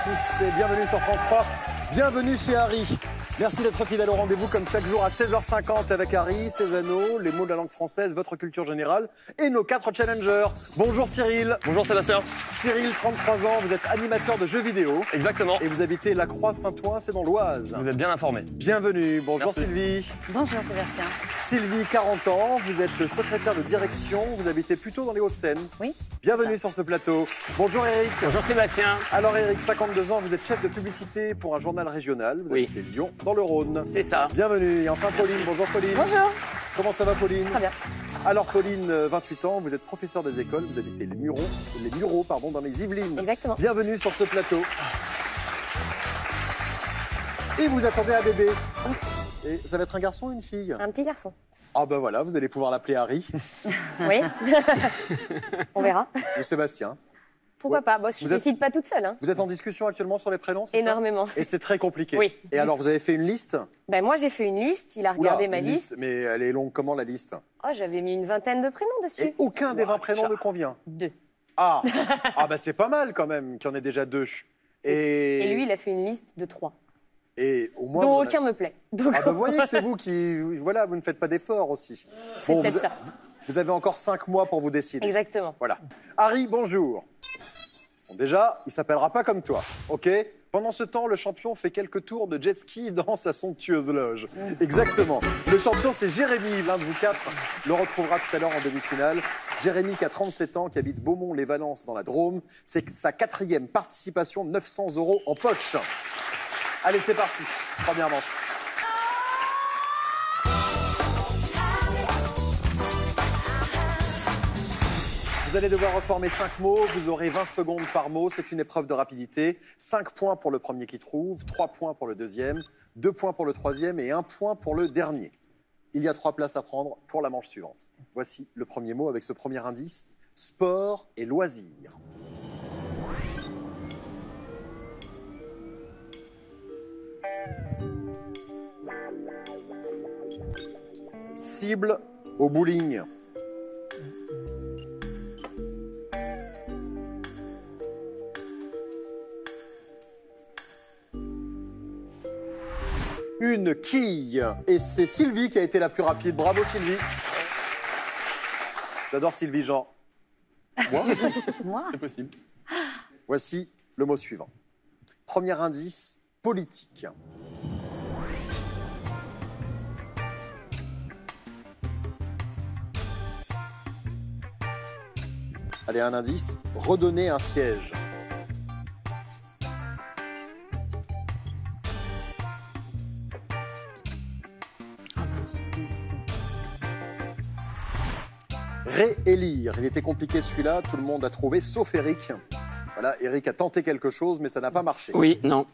tous et bienvenue sur France 3. Bienvenue chez Harry. Merci d'être fidèle au rendez-vous comme chaque jour à 16h50 avec Harry, ses anneaux, les mots de la langue française, votre culture générale et nos 4 challengers. Bonjour Cyril. Bonjour Sébastien. Cyril, 33 ans, vous êtes animateur de jeux vidéo. Exactement. Et vous habitez La Croix-Saint-Ouen, c'est dans l'Oise. Vous êtes bien informé. Bienvenue. Bonjour Merci. Sylvie. Bonjour Sébastien. Sylvie, 40 ans, vous êtes secrétaire de direction, vous habitez plutôt dans les Hauts-de-Seine. Oui. Bienvenue sur ce plateau. Bonjour Eric. Bonjour Sébastien. Alors Eric, 52 ans, vous êtes chef de publicité pour un journal régional. Vous Oui. habitez Lyon, dans le Rhône. C'est ça. Bienvenue. Et enfin Pauline. Bonjour Pauline. Bonjour. Comment ça va Pauline? Très bien. Alors Pauline, 28 ans, vous êtes professeur des écoles, vous habitez les Mureaux dans les Yvelines. Exactement. Bienvenue sur ce plateau. Et vous attendez un bébé. Et ça va être un garçon ou une fille? Un petit garçon. Ah ben voilà, vous allez pouvoir l'appeler Harry Oui. On verra. ou Sébastien. Pourquoi Ouais. pas. Bon, je Vous ne êtes- décide pas toute seule. Hein. Vous êtes en discussion actuellement sur les prénoms, c'est ça? Énormément. Et c'est très compliqué. Oui. Et alors, vous avez fait une liste? Ben, moi, j'ai fait une liste. Il a regardé Oula, ma une liste. Mais elle est longue comment la liste? Oh, j'avais mis une vingtaine de prénoms dessus. Et aucun des 20 prénoms ne convient. 2. Ah, ah bah c'est pas mal quand même qu'il y en ait déjà 2. Et lui, il a fait une liste de 3. Et au moins. Dont vous en aucun me plaît. Donc, Ah bah vous voyez que c'est vous qui... Voilà, vous ne faites pas d'efforts aussi. c'est Bon, peut-être ça. vous avez encore 5 mois pour vous décider. Exactement. Voilà. Harry, bonjour. Bon, déjà, il s'appellera pas comme toi, ok? Pendant ce temps, le champion fait quelques tours de jet ski dans sa somptueuse loge. Exactement. Le champion, c'est Jérémy, l'un de vous 4. Le retrouvera tout à l'heure en demi-finale. Jérémy, qui a 37 ans, qui habite Beaumont-les-Valences dans la Drôme. C'est sa 4e participation, 900 € en poche. Allez, c'est parti. Première manche. Vous allez devoir reformer 5 mots, vous aurez 20 secondes par mot, c'est une épreuve de rapidité. 5 points pour le premier qui trouve, 3 points pour le deuxième, 2 points pour le troisième et 1 point pour le dernier. Il y a 3 places à prendre pour la manche suivante. Voici le premier mot avec ce premier indice, sport et loisirs. Cible au bowling. Une quille. Et c'est Sylvie qui a été la plus rapide. Bravo Sylvie. J'adore Sylvie Jean. Moi Moi C'est possible. Voici le mot suivant. Premier indice, politique. Allez, un indice, redonner un siège. Réélire. Il était compliqué celui-là, tout le monde a trouvé, sauf Eric. Voilà, Eric a tenté quelque chose, mais ça n'a pas marché. Oui, non.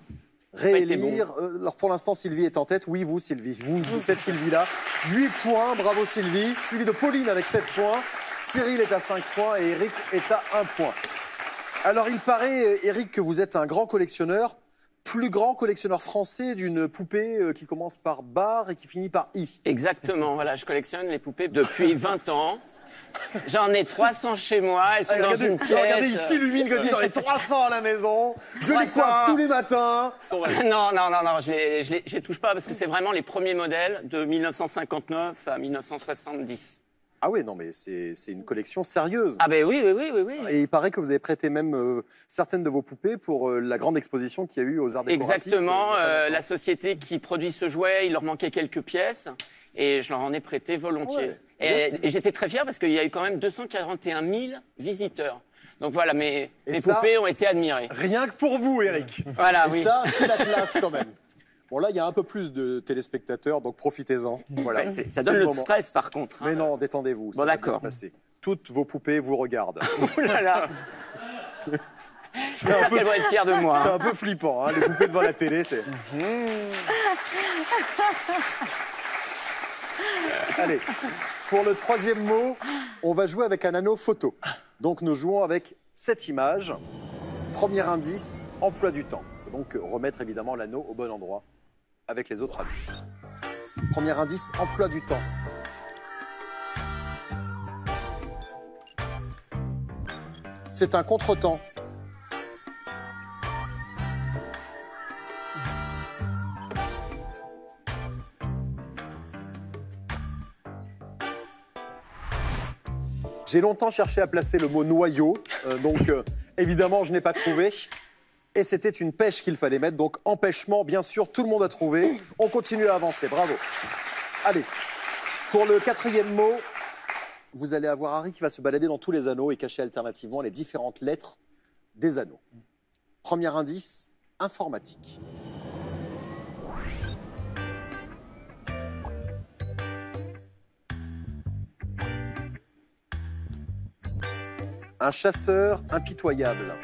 Réélire. Alors pour l'instant, Sylvie est en tête. Oui, vous, Sylvie. Vous, cette Sylvie-là. 8 points, bravo Sylvie. Suivi de Pauline avec 7 points. Cyril est à 5 points et Eric est à 1 point. Alors il paraît, Eric, que vous êtes un grand collectionneur. Plus grand collectionneur français d'une poupée qui commence par bar et qui finit par I. Exactement, voilà, je collectionne les poupées depuis 20 ans. J'en ai 300 chez moi, elles sont Allez, dans regardez, une pièce. regardez ici, Lumine Godin, dans les 300 à la maison. Je les 300. coiffe tous les matins. Non, je les touche pas parce que c'est vraiment les premiers modèles de 1959 à 1970. Ah oui, non, mais c'est une collection sérieuse. Ah ben oui. Et il paraît que vous avez prêté même certaines de vos poupées pour la grande exposition qu'il y a eu aux Arts décoratifs. Exactement, il y a pas longtemps. la société qui produit ce jouet, il leur manquait quelques pièces et je leur en ai prêté volontiers. Ouais. Et j'étais très fier parce qu'il y a eu quand même 241 000 visiteurs. Donc voilà, mes ça- poupées ont été admirées. Rien que pour vous, Eric. Voilà, Et oui. ça, c'est la classe quand même. Bon, là, il y a un peu plus de téléspectateurs, donc profitez-en. Voilà. Ouais, ça C'est donne le moment. stress par contre. Mais non, détendez-vous. ça va bien d'accord. se passer. Toutes vos poupées vous regardent. Oh là là. C'est J'espère qu'elles vont être fières de moi. C'est un peu flippant, hein, les poupées devant la télé, c'est... Allez, pour le troisième mot, on va jouer avec un anneau photo. Donc nous jouons avec cette image. Premier indice, emploi du temps. Il faut donc remettre évidemment l'anneau au bon endroit avec les autres anneaux. Premier indice, emploi du temps. C'est un contretemps. J'ai longtemps cherché à placer le mot noyau, donc évidemment, je n'ai pas trouvé. Et c'était une pêche qu'il fallait mettre, donc empêchement, bien sûr, tout le monde a trouvé. On continue à avancer, bravo. Allez, pour le 4e mot, vous allez avoir Harry qui va se balader dans tous les anneaux et cacher alternativement les différentes lettres des anneaux. Premier indice, informatique. Un chasseur impitoyable.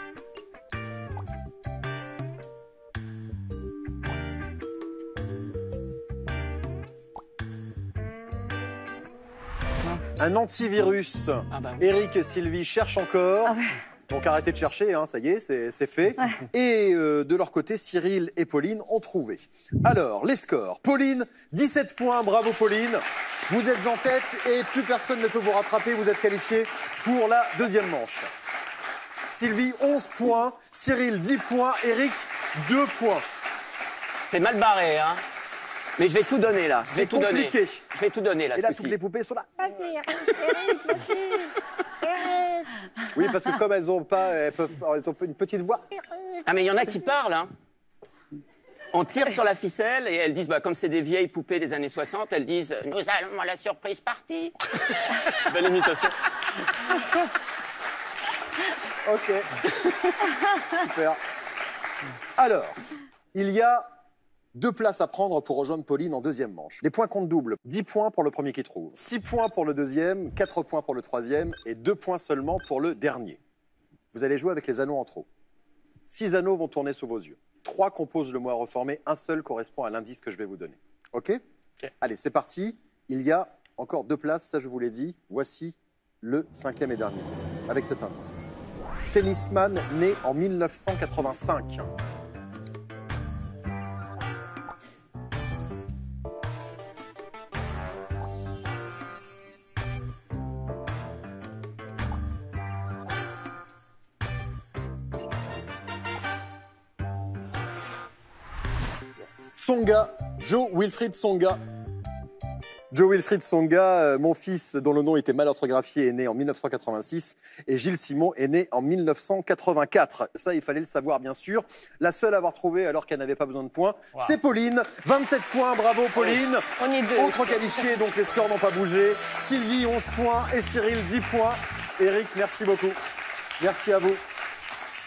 Un antivirus. Ah bah oui. Eric et Sylvie cherchent encore. Ah ouais. Donc arrêtez de chercher, hein, ça y est, c'est fait. Et de leur côté, Cyril et Pauline ont trouvé. Alors, les scores. Pauline, 17 points, bravo Pauline. Vous êtes en tête et plus personne ne peut vous rattraper. Vous êtes qualifié pour la deuxième manche. Sylvie, 11 points. Cyril, 10 points. Eric, 2 points. C'est mal barré, hein. Mais je vais tout donner là. Je vais C'est tout donner. compliqué. Je vais tout donner là. Et là, ce toutes coup-ci. les poupées sont là. Oui, parce que comme elles ont une petite voix. Ah mais il y en a qui parlent, hein. On tire sur la ficelle et elles disent, bah, comme c'est des vieilles poupées des années 60, elles disent « Nous allons à la surprise party ». Belle imitation. Ok. Super. Alors, il y a 2 places à prendre pour rejoindre Pauline en deuxième manche. Les points comptent double. 10 points pour le premier qui trouve, 6 points pour le deuxième, 4 points pour le troisième et 2 points seulement pour le dernier. Vous allez jouer avec les anneaux en trop. 6 anneaux vont tourner sous vos yeux. 3 composent le mot à reformer, un seul correspond à l'indice que je vais vous donner. Ok ? Allez, c'est parti. Il y a encore 2 places, ça je vous l'ai dit. Voici le 5e et dernier mot, avec cet indice. Tennisman né en 1985. Tsonga, Joe Wilfried Tsonga. Joe Wilfried Tsonga, mon fils dont le nom était mal orthographié, est né en 1986 et Gilles Simon est né en 1984. Ça, il fallait le savoir, bien sûr. La seule à avoir trouvé alors qu'elle n'avait pas besoin de points, c'est Pauline. 27 points, bravo Pauline. On est 2. Autre qualifié, donc les scores n'ont pas bougé. Sylvie, 11 points et Cyril, 10 points. Eric, merci beaucoup. Merci à vous.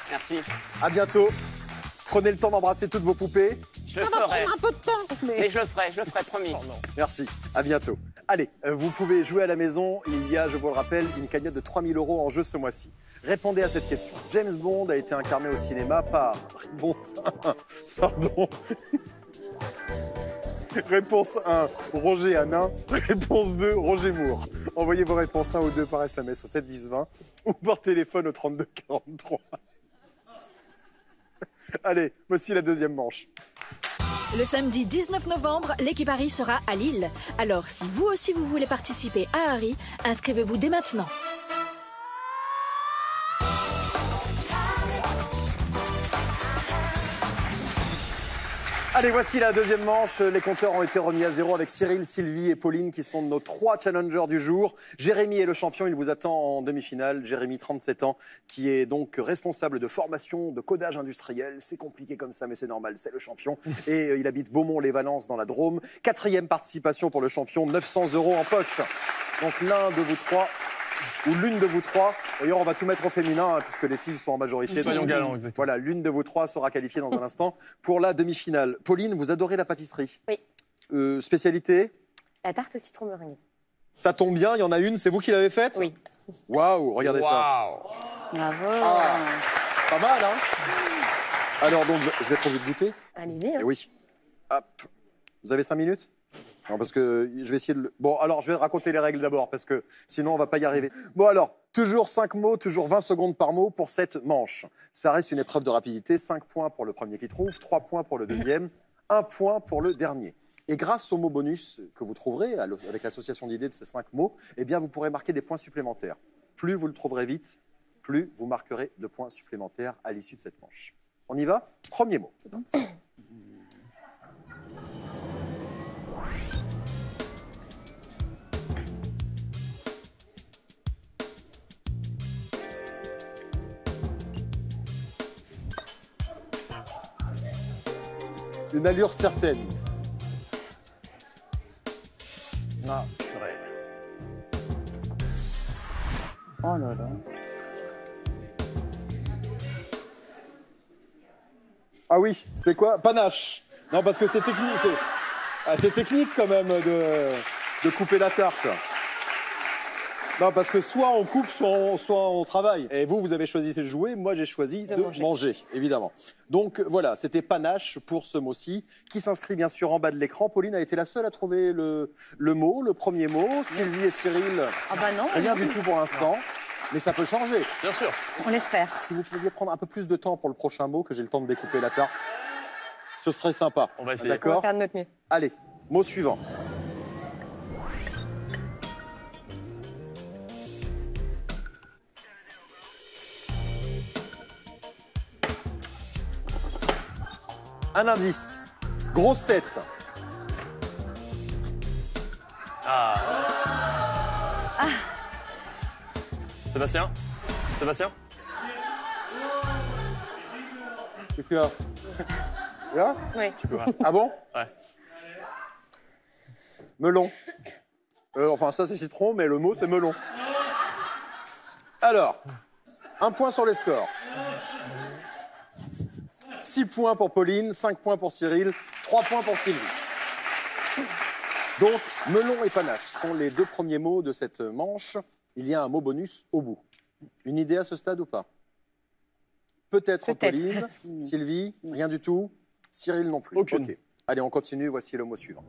Merci. À bientôt. Prenez le temps d'embrasser toutes vos poupées. Je le ferai. Un peu de temps, Mais je le ferai, promis. Merci, à bientôt. Allez, vous pouvez jouer à la maison. Il y a, je vous le rappelle, une cagnotte de 3 000 € en jeu ce mois-ci. Répondez à cette question. James Bond a été incarné au cinéma par... Réponse 1. Pardon. Réponse 1, Roger Hanin. Réponse 2, Roger Moore. Envoyez vos réponses 1 ou 2 par SMS au 7 10 20 ou par téléphone au 32 43. Allez, voici la deuxième manche. Le samedi 19 novembre, l'équipe Harry sera à Lille. Alors, si vous aussi vous voulez participer à Harry, inscrivez-vous dès maintenant. Allez, voici la deuxième manche. Les compteurs ont été remis à zéro avec Cyril, Sylvie et Pauline qui sont nos 3 challengers du jour. Jérémy est le champion, il vous attend en demi-finale. Jérémy, 37 ans, qui est donc responsable de formation, de codage industriel. C'est compliqué comme ça, mais c'est normal, c'est le champion. Et il habite Beaumont-les-Valences dans la Drôme. 4e participation pour le champion, 900 € en poche. Donc l'un de vous 3 ou l'une de vous 3. D'ailleurs, on va tout mettre au féminin, hein, puisque les filles sont en majorité. Soyons Donc, galants, exactement. voilà, l'une de vous 3 sera qualifiée dans un instant pour la demi-finale. Pauline, vous adorez la pâtisserie. Oui. Spécialité? La tarte au citron meringue. Ça tombe bien, il y en a une, c'est vous qui l'avez faite? Oui. Waouh, regardez ça. Waouh. Bravo. Ah, pas mal, hein? Alors, donc, je vais trop vite goûter. Allez-y. Hein. Eh oui. Hop. Vous avez 5 minutes? Non, parce que je vais essayer de... Bon, alors, je vais raconter les règles d'abord, parce que sinon, on va pas y arriver. Bon, alors, toujours 5 mots, toujours 20 secondes par mot pour cette manche. Ça reste une épreuve de rapidité. 5 points pour le premier qui trouve, 3 points pour le deuxième, 1 point pour le dernier. Et grâce au mot bonus que vous trouverez, avec l'association d'idées de ces 5 mots, eh bien, vous pourrez marquer des points supplémentaires. Plus vous le trouverez vite, plus vous marquerez de points supplémentaires à l'issue de cette manche. On y va? Premier mot. Une allure certaine. Ah, purée. Oh là là. Ah oui, c'est quoi? Panache. Non, parce que c'est technique. C'est technique quand même de couper la tarte. Non, parce que soit on coupe, soit on travaille. Et vous avez choisi de jouer, moi j'ai choisi de manger, évidemment. Donc voilà, c'était panache pour ce mot-ci, qui s'inscrit bien sûr en bas de l'écran. Pauline a été la seule à trouver le mot, le premier mot. Sylvie et Cyril, Ah bah non. rien du tout pour l'instant. Mais ça peut changer. Bien sûr. On l'espère. Si vous pouviez prendre un peu plus de temps pour le prochain mot, que j'ai le temps de découper la tarte, ce serait sympa. On va essayer. On va D'accord? faire de notre mieux. Allez, mot suivant. Un indice. Grosse tête. Sébastien? Sébastien? Et puis là. Là? Oui. Tu peux voir. Ah bon? Ouais. Melon. Enfin, ça c'est citron, mais le mot c'est melon. Alors, un point sur les scores. 6 points pour Pauline, 5 points pour Cyril, 3 points pour Sylvie. Donc, melon et panache sont les deux premiers mots de cette manche. Il y a un mot bonus au bout. Une idée à ce stade ou pas? Peut-être Pauline, Sylvie, rien du tout. Cyril non plus. Aucune. Ok. Allez, on continue. Voici le mot suivant.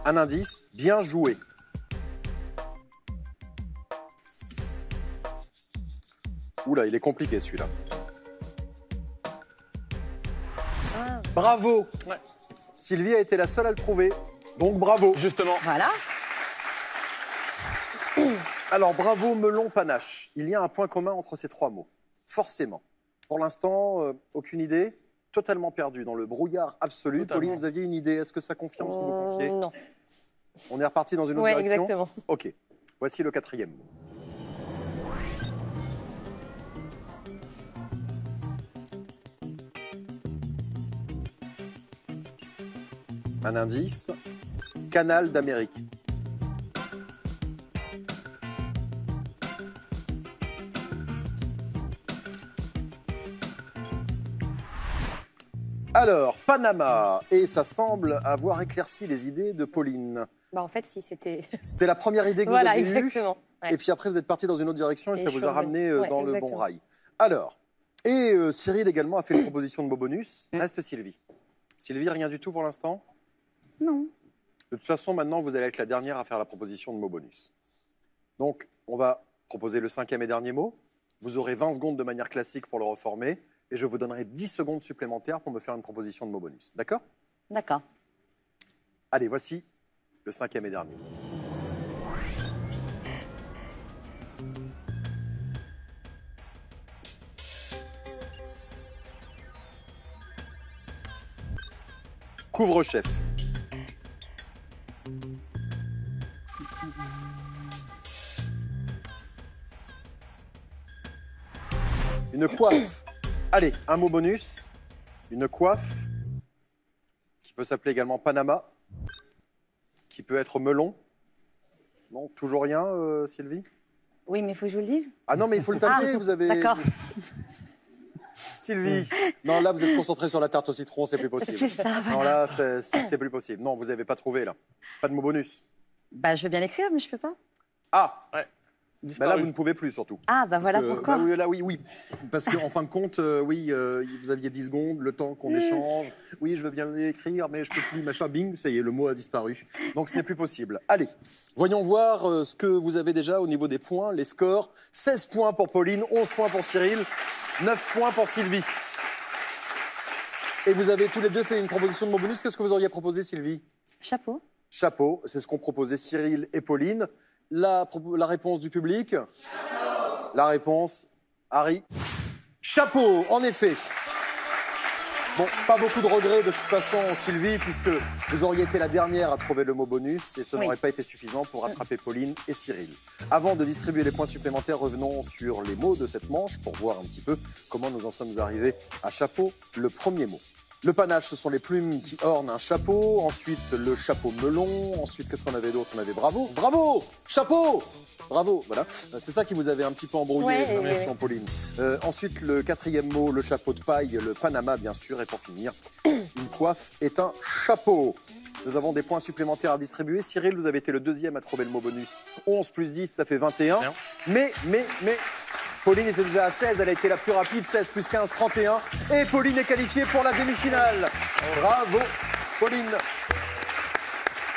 Un indice, bien joué. Oula, il est compliqué celui-là. Bravo. Ouais. Sylvie a été la seule à le trouver, donc bravo. Justement. Voilà. Alors bravo, melon, panache. Il y a un point commun entre ces trois mots, forcément. Pour l'instant, aucune idée. Totalement perdu dans le brouillard absolu. Totalement. Pauline, vous aviez une idée? Est-ce que ça confirme ce que vous pensiez? Non. On est reparti dans une autre Ouais, direction? exactement. Ok. Voici le quatrième mot. Un indice, canal d'Amérique. Alors, Panama, et ça semble avoir éclairci les idées de Pauline. Bah en fait, si c'était. C'était la première idée que Voilà, vous avez eue, exactement. Ouais. et puis après vous êtes parti dans une autre direction et Et ça je vous suis a ramené revenue. Ouais, dans le bon exactement. rail. Alors, et Cyril également a fait une proposition de mot bonus. Reste Sylvie. Sylvie, rien du tout pour l'instant? Non. De toute façon, maintenant, vous allez être la dernière à faire la proposition de mot bonus. Donc, on va proposer le cinquième et dernier mot. Vous aurez 20 secondes de manière classique pour le reformer. Et je vous donnerai 10 secondes supplémentaires pour me faire une proposition de mot bonus. D'accord? D'accord. Allez, voici le cinquième et dernier mot. Couvre-chef. Une coiffe. Allez, un mot bonus. Une coiffe qui peut s'appeler également Panama, qui peut être melon. Non, toujours rien, Sylvie? Oui, mais il faut que je vous le dise. Ah non, mais il faut le taper, vous avez... D'accord. Sylvie, non, là, vous êtes concentré sur la tarte au citron, c'est plus possible. C'est ça, Non, voilà. là, c'est plus possible. Non, vous n'avez pas trouvé, là. Pas de mot bonus. Bah, je veux bien l'écrire, mais je peux pas. Ah, Ouais. bah là, Disparu. vous ne pouvez plus, surtout. Ah, bah Parce voilà que- pourquoi. bah oui, là, oui, oui. Parce qu'en fin de compte, oui, vous aviez 10 secondes, le temps qu'on échange. Oui, je veux bien l'écrire, mais je peux plus, machin. Bing, ça y est, le mot a disparu. Donc, ce n'est plus possible. Allez, voyons voir ce que vous avez déjà au niveau des points, les scores. 16 points pour Pauline, 11 points pour Cyril, 9 points pour Sylvie. Et vous avez tous les deux fait une proposition de mot bonus. Qu'est-ce que vous auriez proposé, Sylvie? Chapeau. Chapeau, c'est ce qu'ont proposé Cyril et Pauline. La réponse du public? La réponse, Harry. Chapeau, en effet. Bon, pas beaucoup de regrets de toute façon, Sylvie, puisque vous auriez été la dernière à trouver le mot bonus et ça Oui. n'aurait pas été suffisant pour rattraper Pauline et Cyril. Avant de distribuer les points supplémentaires, revenons sur les mots de cette manche pour voir un petit peu comment nous en sommes arrivés à chapeau. Le premier mot. Le panache, ce sont les plumes qui ornent un chapeau. Ensuite, le chapeau melon. Ensuite, qu'est-ce qu'on avait d'autre? On avait bravo. Bravo! Chapeau! Bravo, voilà. C'est ça qui vous avait un petit peu embrouillé, Ouais, j'ai l'impression, ouais. Pauline. Ensuite, le quatrième mot, le chapeau de paille, le Panama, bien sûr. Et pour finir, une coiffe est un chapeau. Nous avons des points supplémentaires à distribuer. Cyril, vous avez été le deuxième à trouver le mot bonus. 11 plus 10, ça fait 21. Bien. Mais, Pauline était déjà à 16, elle a été la plus rapide, 16 plus 15, 31. Et Pauline est qualifiée pour la demi-finale. Bravo, Pauline.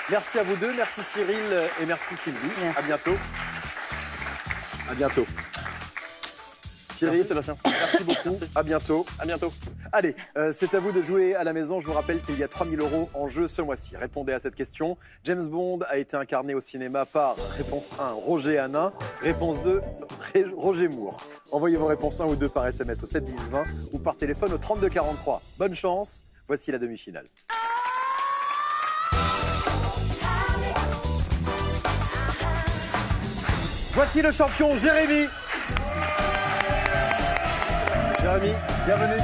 Merci à vous deux, merci Cyril et merci Sylvie. Merci. À bientôt. À bientôt. Cyril, Merci Sébastien. merci beaucoup. Merci. À bientôt. À bientôt. Allez, c'est à vous de jouer à la maison. Je vous rappelle qu'il y a 3 000 € en jeu ce mois-ci. Répondez à cette question. James Bond a été incarné au cinéma par réponse 1, Roger Hanin. Réponse 2, Roger Moore. Envoyez vos réponses 1 ou 2 par SMS au 7 10 20 ou par téléphone au 32 43. Bonne chance. Voici la demi-finale. Voici le champion Jérémy. Jérémy, bienvenue.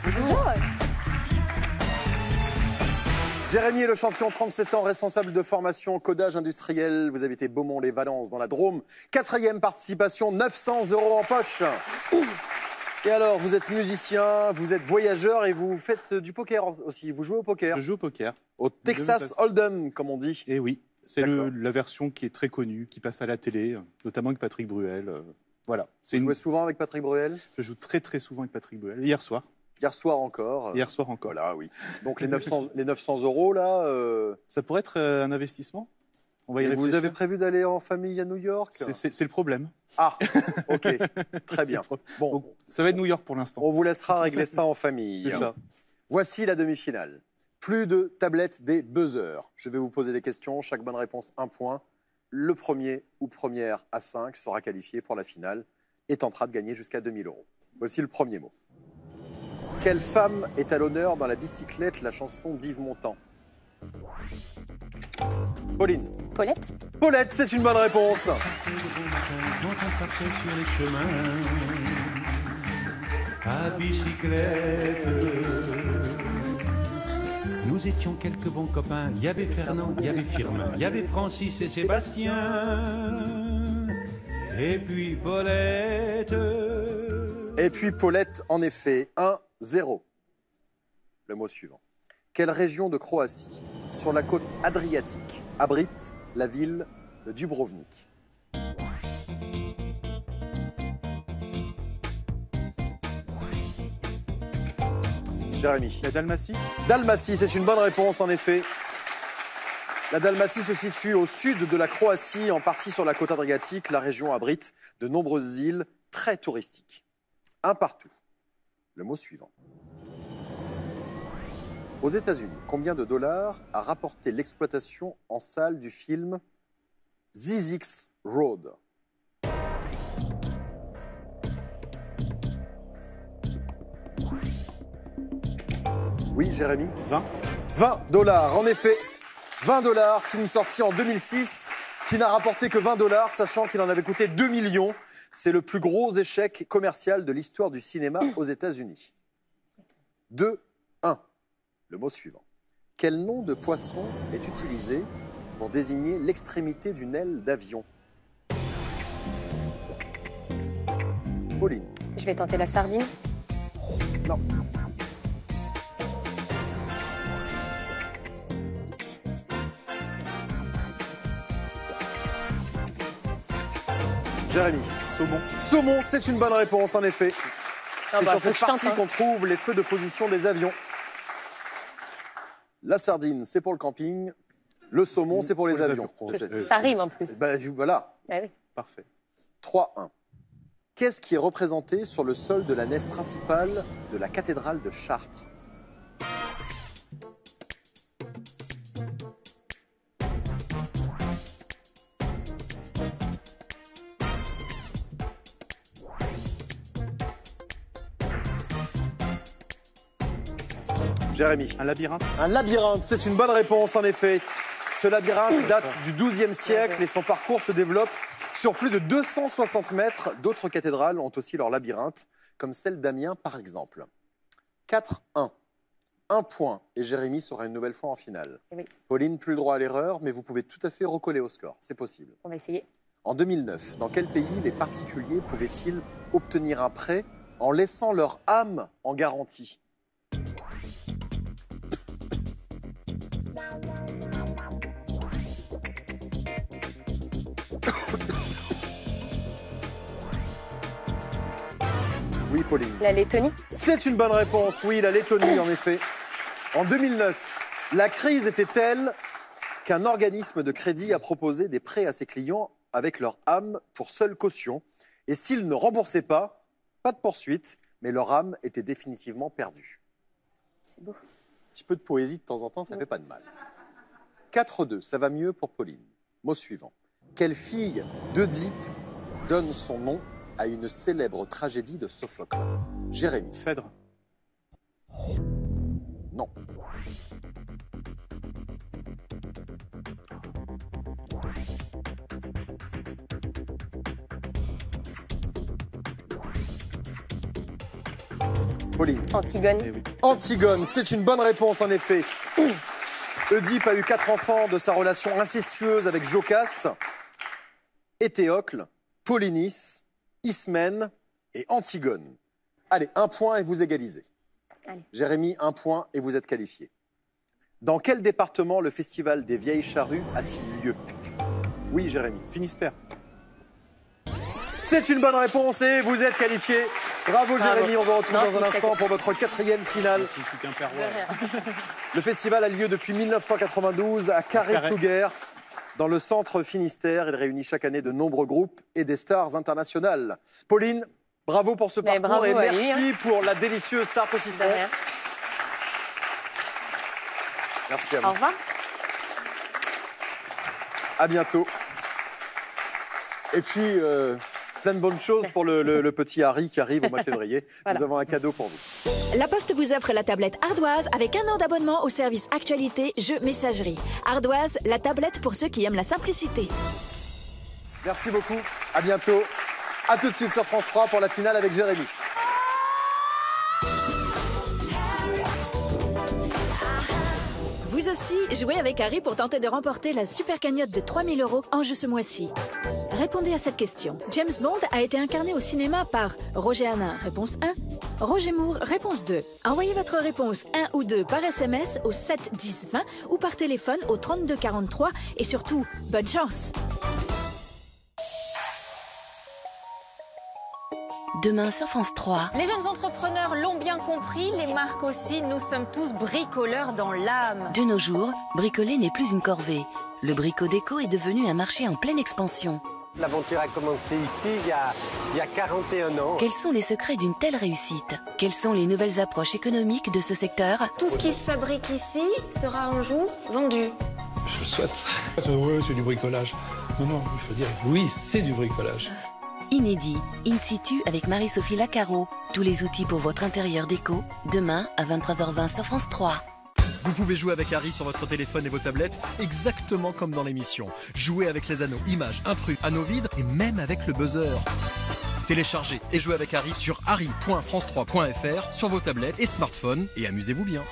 Bonjour. Jérémy est le champion, 37 ans, responsable de formation codage industriel. Vous habitez Beaumont-les-Valences dans la Drôme. 4e participation, 900 € en poche. Et alors, vous êtes musicien, vous êtes voyageur et vous faites du poker aussi. Vous jouez au poker. Je joue au poker. Au Texas Hold'em, comme on dit. Et oui, c'est D'accord. la version qui est très connue, qui passe à la télé, notamment avec Patrick Bruel. Voilà. C'est Vous une... jouez souvent avec Patrick Bruel. Je joue très très souvent avec Patrick Bruel. Hier soir. Hier soir encore. Hier soir encore. Voilà, oui. Donc les 900 €, là, Ça pourrait être un investissement. On va y et vous réfléchir. avez prévu d'aller en famille à New York? C'est le problème. Ah, ok. Très C'est bien. le problème. Bon, Donc, ça va être New York pour l'instant. on vous laissera régler ça en famille. C'est ça. Voici la demi-finale. Plus de tablettes des buzzers. Je vais vous poser des questions. Chaque bonne réponse, 1 point. Le premier ou première à 5 sera qualifié pour la finale et tentera de gagner jusqu'à 2 000 €. Voici le premier mot. Quelle femme est à l'honneur dans La bicyclette, la chanson d'Yves Montand? Pauline. Paulette. Paulette, c'est une bonne réponse. Quand on partait sur les chemins à bicyclette, nous étions quelques bons copains. Il y avait Fernand, il y avait Firmin, il y avait Francis et Sébastien, et puis Paulette. Et puis Paulette, en effet, 1-0. Le mot suivant. Quelle région de Croatie, sur la côte adriatique, abrite la ville de Dubrovnik? Jérémy. La Dalmatie. Dalmatie, c'est une bonne réponse en effet. La Dalmatie se situe au sud de la Croatie, en partie sur la côte adriatique. La région abrite de nombreuses îles très touristiques. Un partout. Le mot suivant. Aux États-Unis, combien de dollars a rapporté l'exploitation en salle du film ZX Road? Oui, Jérémy? 20. 20 dollars, en effet. 20 dollars, film sorti en 2006, qui n'a rapporté que 20 dollars, sachant qu'il en avait coûté 2 millions. C'est le plus gros échec commercial de l'histoire du cinéma aux États-Unis. 2-1. Le mot suivant. Quel nom de poisson est utilisé pour désigner l'extrémité d'une aile d'avion? Pauline. Je vais tenter la sardine. Non. Jérémy. Saumon. Saumon, c'est une bonne réponse, en effet. Ah C'est bah, sur faut cette que je tente, partie hein. qu'on trouve les feux de position des avions. La sardine, c'est pour le camping. Le saumon, c'est pour les avions. Ça rime en plus. Ben, voilà, Ah oui. Parfait. 3-1. Qu'est-ce qui est représenté sur le sol de la nef principale de la cathédrale de Chartres? Jérémy. Un labyrinthe. Un labyrinthe, c'est une bonne réponse en effet. Ce labyrinthe date du XIIe siècle et son parcours se développe sur plus de 260 mètres. D'autres cathédrales ont aussi leur labyrinthe, comme celle d'Amiens par exemple. 4-1. Un point et Jérémy sera une nouvelle fois en finale. Oui. Pauline, plus le droit à l'erreur, mais vous pouvez tout à fait recoller au score. C'est possible. On va essayer. En 2009, dans quel pays les particuliers pouvaient-ils obtenir un prêt en laissant leur âme en garantie? Oui, Pauline. La Lettonie. C'est une bonne réponse, oui, la Lettonie, en effet. En 2009, la crise était telle qu'un organisme de crédit a proposé des prêts à ses clients avec leur âme pour seule caution. Et s'ils ne remboursaient pas, pas de poursuite, mais leur âme était définitivement perdue. C'est beau. Un petit peu de poésie de temps en temps, ça fait pas de mal. 4-2, ça va mieux pour Pauline. Mot suivant. Quelle fille d'Œdipe donne son nom à une célèbre tragédie de Sophocle? Jérémy. Phèdre. Non. Pauline. Antigone. Eh oui. Antigone, c'est une bonne réponse en effet. Oedipe a eu 4 enfants de sa relation incestueuse avec Jocaste, Éthéocle, Polynice, Ismène et Antigone. Allez, un point et vous égalisez. Allez. Jérémy, un point et vous êtes qualifié. Dans quel département le festival des Vieilles Charrues a-t-il lieu? Oui, Jérémy. Finistère. C'est une bonne réponse et vous êtes qualifié. Bravo, Jérémy, on vous retrouve dans un instant pour votre 4e finale. C'est plus qu'un terroir. Le festival a lieu depuis 1992 à Carré-Plouguer, dans le centre Finistère. Il réunit chaque année de nombreux groupes et des stars internationales. Pauline, bravo pour ce Mais parcours bravo et à lui, merci pour la délicieuse tarte au citron. De rien. Merci à Au vous. revoir. À bientôt. Et puis, plein de bonnes choses pour le petit Harry qui arrive au mois de février. Voilà. Nous avons un cadeau pour vous. La Poste vous offre la tablette Ardoise avec 1 an d'abonnement au service actualité, jeux, messagerie. Ardoise, la tablette pour ceux qui aiment la simplicité. Merci beaucoup. À bientôt. À tout de suite sur France 3 pour la finale avec Jérémy. Vous aussi, jouez avec Harry pour tenter de remporter la super cagnotte de 3 000 € en jeu ce mois-ci. Répondez à cette question. James Bond a été incarné au cinéma par Roger Hanin, réponse 1. Roger Moore, réponse 2. Envoyez votre réponse 1 ou 2 par SMS au 7 10 20 ou par téléphone au 32 43 et surtout, bonne chance. Demain sur France 3. Les jeunes entrepreneurs l'ont bien compris, les marques aussi, nous sommes tous bricoleurs dans l'âme. De nos jours, bricoler n'est plus une corvée. Le brico-déco est devenu un marché en pleine expansion. L'aventure a commencé ici il y a 41 ans. Quels sont les secrets d'une telle réussite? Quelles sont les nouvelles approches économiques de ce secteur? Tout ce qui se fabrique ici sera un jour vendu. Je le souhaite. Ouais, c'est du bricolage. Non, il faut dire oui, c'est du bricolage. Inédit, in situ avec Marie-Sophie Lacaro. Tous les outils pour votre intérieur déco, demain à 23h20 sur France 3. Vous pouvez jouer avec Harry sur votre téléphone et vos tablettes, exactement comme dans l'émission. Jouez avec les anneaux, images, intrus, anneaux vides et même avec le buzzer. Téléchargez et jouez avec Harry sur harry.france3.fr sur vos tablettes et smartphones et amusez-vous bien.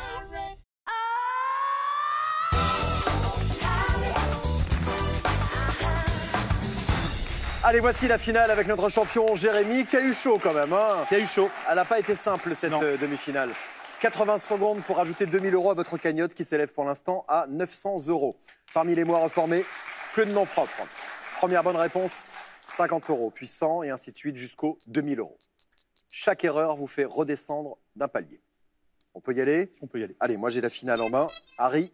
Allez, voici la finale avec notre champion Jérémy qui a eu chaud quand même. Hein. Qui a eu chaud. Elle n'a pas été simple cette demi-finale. 80 secondes pour ajouter 2 000 € à votre cagnotte qui s'élève pour l'instant à 900 €. Parmi les mois reformés, plus de noms propres. Première bonne réponse, 50 €, puis 100 et ainsi de suite jusqu'aux 2 000 €. Chaque erreur vous fait redescendre d'un palier. On peut y aller? On peut y aller. Allez, moi j'ai la finale en main. Harry.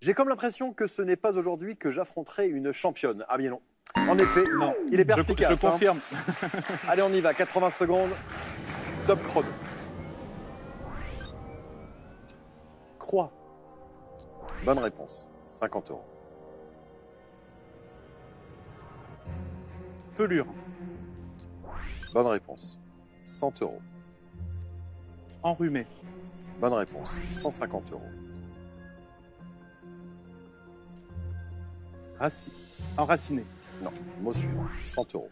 J'ai comme l'impression que ce n'est pas aujourd'hui que j'affronterai une championne. Ah bien non. En effet, non. Il est perspicace. Je confirme. Allez, on y va. 80 secondes. Top chrono. Croix. Bonne réponse. 50 €. Pelure. Bonne réponse. 100 €. Enrhumé. Bonne réponse. 150 €. Enraciné. Non. Mot suivant. 100 €.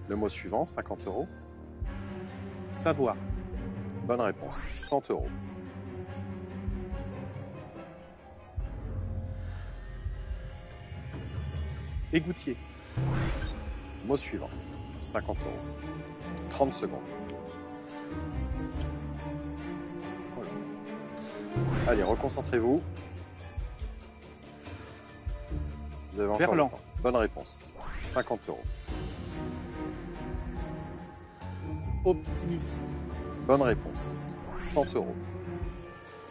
Le mot suivant, 50 €. Savoir. Bonne réponse. 100 €. Égoutier. Mot suivant. 50 €. 30 secondes. Voilà. Allez, reconcentrez-vous. Vous avez encore Verlan. le temps. Bonne réponse. 50 €. Optimiste. Bonne réponse. 100 €.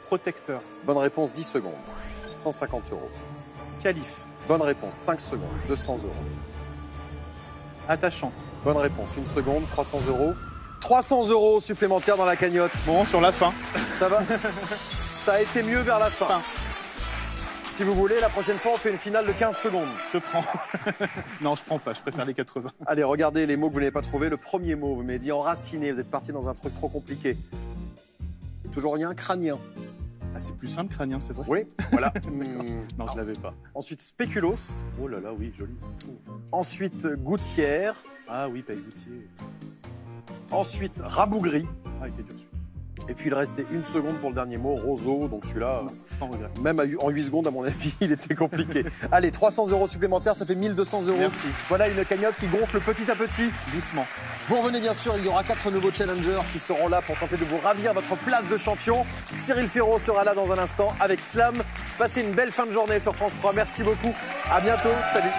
Protecteur. Bonne réponse, 10 secondes. 150 €. Calife. Bonne réponse, 5 secondes. 200 €. Attachante. Bonne réponse, 1 seconde. 300 €. 300 € supplémentaires dans la cagnotte. Bon, sur la fin. Ça va. Ça a été mieux vers la fin. Si vous voulez, la prochaine fois, on fait une finale de 15 secondes. Je prends. Non, je prends pas, je préfère les 80. Allez, regardez les mots que vous n'avez pas trouvés. Le premier mot, vous m'avez dit enraciné. Vous êtes parti dans un truc trop compliqué. Toujours rien, crânien. Ah, c'est plus simple, crânien, c'est vrai? Oui, voilà. Non, je l'avais pas. Ensuite, spéculos. Oh là là, oui, joli. Ensuite, gouttière. Ah oui, Goutier. Ensuite, rabougri. Ah, il était dur celui-là. Et puis, il restait 1 seconde pour le dernier mot, roseau. Donc celui-là, sans regret. Même en 8 secondes, à mon avis, il était compliqué. Allez, 300 € supplémentaires, ça fait 1 200 €. Merci. Voilà une cagnotte qui gonfle petit à petit. Doucement. Vous revenez bien sûr, il y aura 4 nouveaux challengers qui seront là pour tenter de vous ravir votre place de champion. Cyril Ferraud sera là dans un instant avec Slam. Passez une belle fin de journée sur France 3. Merci beaucoup. À bientôt. Salut.